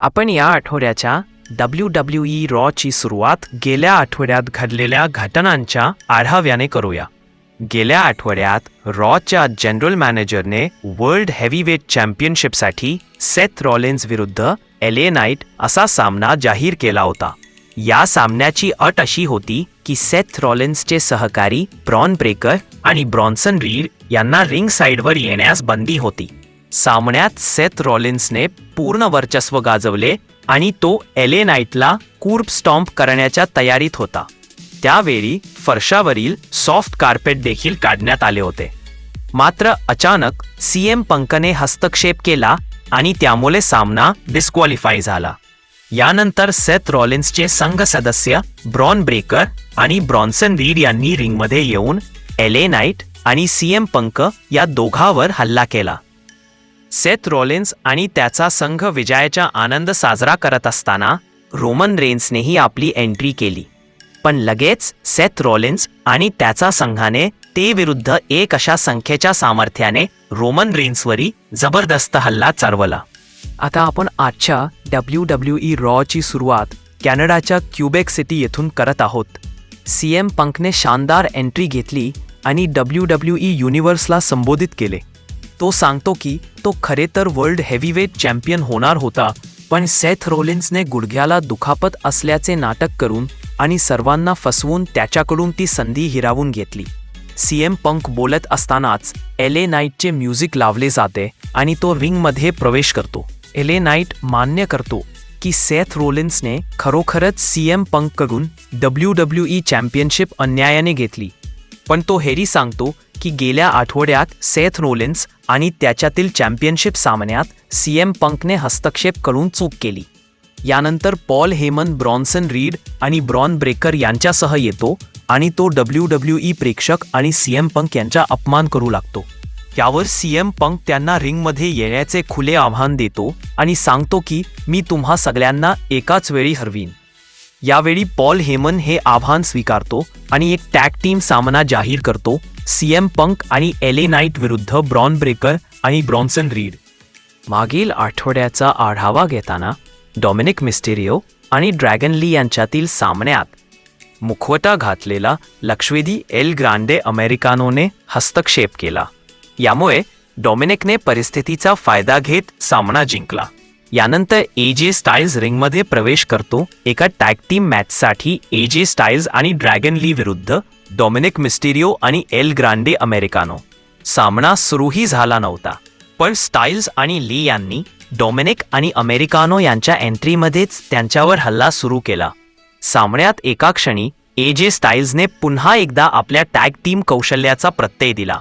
आपण या आठवड्याच्या WWE रॉची सुरुवात गेल्या आठवड्यात घडलेल्या घटनांच्या आढाव्याने करूया. गेल्या आठवड्यात रॉच्या जनरल मॅनेजरने वर्ल्ड हेवीवेट चॅम्पियनशिपसाठी सेथ रॉलिन्स विरुद्ध LA नाइट असा सामना जाहीर केला होता. या सामन्याची अट अशी होती की सेथ रॉलिन्सचे सहकारी ब्रॉन ब्रेकर आणि ब्रॉन्सन रीड यांना रिंग साइडवर येण्यास बंदी होती. सामन्यात सेथ रॉलिन्सने पूर्ण वर्चस्व गाजवले आणि तो LA नाइटला कूर्ब स्टॉम्प करण्याच्या तयारीत होता. त्यावेळी फरशावरील सॉफ्ट कार्पेट देखील काढण्यात आले होते. मात्र अचानक CM पंकने हस्तक्षेप केला आणि त्यामुळे सामना डिस्क्वालिफाय झाला. यानंतर सेथ रॉलिन्सचे संघ सदस्य ब्रॉन ब्रेकर आणि ब्रॉन्सन रीड यांनी रिंगमध्ये येऊन LA नाइट आणि CM पंक या दोघांवर हल्ला केला. सेथ रॉलिन्स आणि त्याचा संघ विजयाचा आनंद साजरा करत असताना रोमन रेन्सनेही आपली एंट्री केली. पण लगेच सेथ रॉलिन्स आणि त्याचा संघाने ते विरुद्ध एक अशा संख्येच्या सामर्थ्याने रोमन रेन्सवरी जबरदस्त हल्ला चढवला. आता आपण आजच्या WWE रॉची सुरुवात कॅनडाच्या क्युबेक सिटी येथून करत आहोत. CM पंकने शानदार एंट्री घेतली आणि WWE युनिव्हर्सला संबोधित केले. तो सांगतो की तो खरे तर वर्ल्ड हेवीवेट चॅम्पियन होणार होता, पण सेथ रॉलिन्सने गुडघ्याला दुखापत असल्याचे नाटक करून आणि सर्वांना फसवून त्याच्याकडून ती संधी हिरावून घेतली. CM पंक बोलत असतानाच LA नाइटचे म्युझिक लावले जाते आणि तो रिंगमध्ये प्रवेश करतो. LA नाइट मान्य करतो की सेथ रॉलिन्सने खरोखरच CM पंककडून WWE चॅम्पियनशिप अन्यायाने घेतली. पण तो हेही सांगतो की गेल्या आठवड्यात सेथ रॉलिन्स आणि त्याच्यातील चॅम्पियनशिप सामन्यात CM पंकने हस्तक्षेप करून चूक केली. यानंतर पॉल हेमन ब्रॉन्सन रीड आणि ब्रॉन ब्रेकर यांच्यासह येतो आणि तो WWE प्रेक्षक आणि CM पंक यांचा अपमान करू लागतो. यावर CM पंक त्यांना रिंगमध्ये येण्याचे खुले आव्हान देतो आणि सांगतो की मी तुम्हा सगळ्यांना एकाच वेळी हरवीन. यावेळी पॉल हेमन हे आव्हान स्वीकारतो आणि एक टॅग टीम सामना जाहीर करतो, CM पंक आणि LA नाइट विरुद्ध ब्रॉन ब्रेकर आणि ब्रॉन्सन रीड. मागील आठवड्याचा आढावा घेताना डॉमिनिक मिस्टेरियो आणि ड्रॅगन ली यांच्यातील सामन्यात मुखवटा घातलेला लक्षवेधी एल ग्रांडे अमेरिकानोने हस्तक्षेप केला. यामुळे डॉमिनिकने परिस्थितीचा फायदा घेत सामना जिंकला. यानंतर AJ स्टाईल्स रिंगमध्ये प्रवेश करतो. एका टॅग टीम मॅचसाठी AJ स्टाईल्स आणि ड्रॅगन ली विरुद्ध डॉमिनिक मिस्टेरियो आणि एल ग्रांडे अमेरिकानो. सामना सुरूही झाला नव्हता, पण स्टाईल्स आणि ली यांनी डॉमिनिक आणि अमेरिकानो यांच्या एंट्रीमध्येच त्यांच्यावर हल्ला सुरू केला. सामन्यात एका क्षणी AJ स्टाईल्सने पुन्हा एकदा आपल्या टॅग टीम कौशल्याचा प्रत्यय दिला.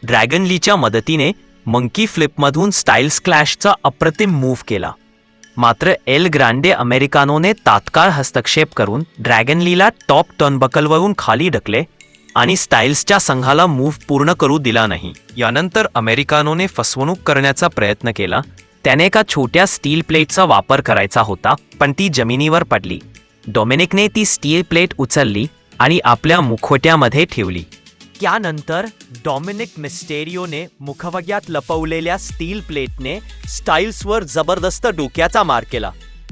ड्रॅगन लीच्या मदतीने मंकी फ्लिपमधून स्टाईल्स क्लॅशचा अप्रतिम मूव्ह केला. मात्र एल ग्रांडे अमेरिकानोने तात्काळ हस्तक्षेप करून ड्रॅगन लीला टॉप टर्नबकलवरून खाली ढकले आणि स्टाईल्सच्या संघाला मूव्ह पूर्ण करू दिला नाही. यानंतर अमेरिकानोने फसवणूक करण्याचा प्रयत्न केला. त्याने एका छोट्या स्टील प्लेटचा वापर करायचा होता, पण ती जमिनीवर पडली. डॉमिनिकने ती स्टील प्लेट उचलली आणि आपल्या मुखवट्यामध्ये ठेवली. त्यानंतर डॉमिनिक मिस्टेरियोने मुखवट्यात लपवलेल्या स्टील प्लेटने स्टाईल्सवर जबरदस्त डोक्याचा मार केला.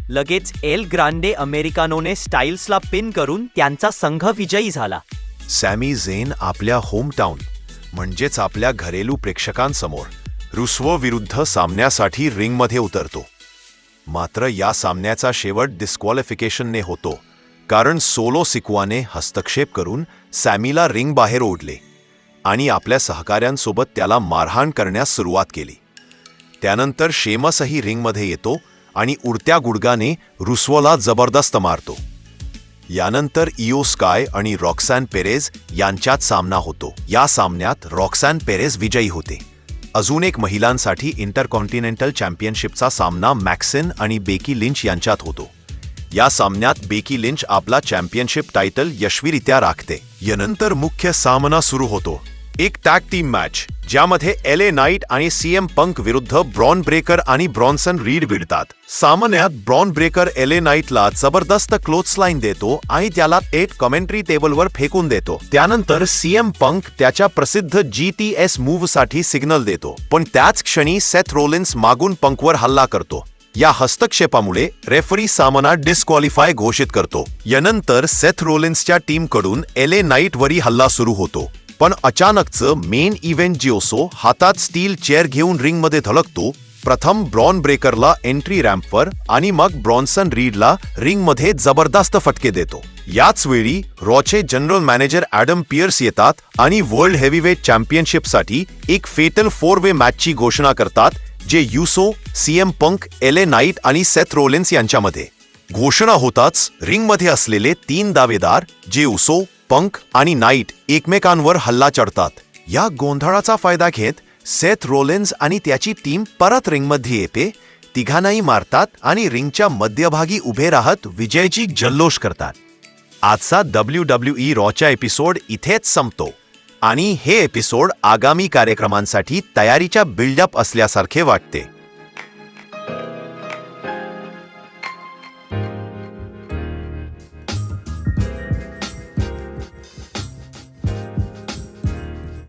लगेच एल ग्रांडे अमेरिकानोने स्टाईल्सला पिन करून त्यांचा संघ विजयी झाला. सॅमी झेन आपल्या होमटाउन म्हणजेच आपल्या घरेलू प्रेक्षकांसमोर रुस्वो विरुद्ध सामन्यासाठी रिंगमध्ये उतरतो. मात्र या सामन्याचा शेवट डिस्क्वालिफिकेशनने होतो, कारण सोलो सिक्वाने हस्तक्षेप करून सॅमीला रिंग बाहेर ओढले आणि आपल्या सहकाऱ्यांसोबत त्याला मारहाण करण्यास सुरुवात केली. त्यानंतर शेमसही रिंगमध्ये येतो आणि उडत्या गुडघाने रुस्वोला जबरदस्त मारतो. यानंतर इओ स्काय आणि रॉक्सॅन पेरेज यांच्यात सामना होतो. या सामन्यात रॉक्सॅन पेरेज विजयी होते. अजून एक महिलांसाठी इंटरकॉन्टिनेंटल चॅम्पियनशिपचा सामना मॅक्सिन आणि बेकी लिंच यांच्यात होतो. या सामन्यात बेकी लिंच आपला चॅम्पियनशिप टायटल यशस्वीरित्या राखते. यानंतर मुख्य सामना सुरू होतो, एक टॅग टीम मॅच ज्यामध्ये LA नाइट आणि CM पंक विरुद्ध ब्रॉन ब्रेकर आणि ब्रॉन्सन रीड भिडतात. सामन्यात ब्रॉन ब्रेकर LA नाइटला जबरदस्त क्लोथ्सलाईन देतो आणि त्याला थेट कमेंट्री टेबलवर फेकून देतो. त्यानंतर CM पंक त्याच्या प्रसिद्ध GTS मूव्हसाठी सिग्नल देतो, पण त्याच क्षणी सेथ रॉलिन्स मागून पंकवर हल्ला करतो. या हस्तक्षेपामुळे रेफरी सामना डिस्क्वालिफाय घोषित करतो. यानंतर सेथ रोलिन्सच्या टीमकडून LA नाईट वरी हल्ला सुरू होतो. पण अचानकचं मेन इव्हेंट जिओसो हातात स्टील चेअर घेऊन रिंगमध्ये धडकतो. प्रथम ब्रॉन ब्रेकरला एंट्री रॅम्पवर आणि मग ब्रॉन्सन रीडला रिंगमध्ये जबरदस्त फटके देतो. याच वेळी रॉचे जनरल मॅनेजर ॲडम पियर्स येतात आणि वर्ल्ड हेवीवेट चॅम्पियनशिपसाठी एक फेटल 4-वे मॅचची घोषणा करतात, जे युसो, CM पंक, LA नाईट आणि सेथ रोलिन्स यांच्यामध्ये. घोषणा होताच रिंगमध्ये असलेले 3 दावेदार जे उसो, पंक आणि नाईट एकमेकांवर हल्ला चढतात. या गोंधळाचा फायदा घेत सेथ रोलिन्स आणि त्याची टीम परत रिंगमध्ये येते. तिघांनाही मारतात आणि रिंगच्या मध्यभागी उभे राहत विजयाची जल्लोष करतात. आजचा WWE रॉचा एपिसोड इथेच संपतो आणि हे एपिसोड आगामी कार्यक्रमांसाठी तयारीच्या बिल्डअप असल्यासारखे वाटते.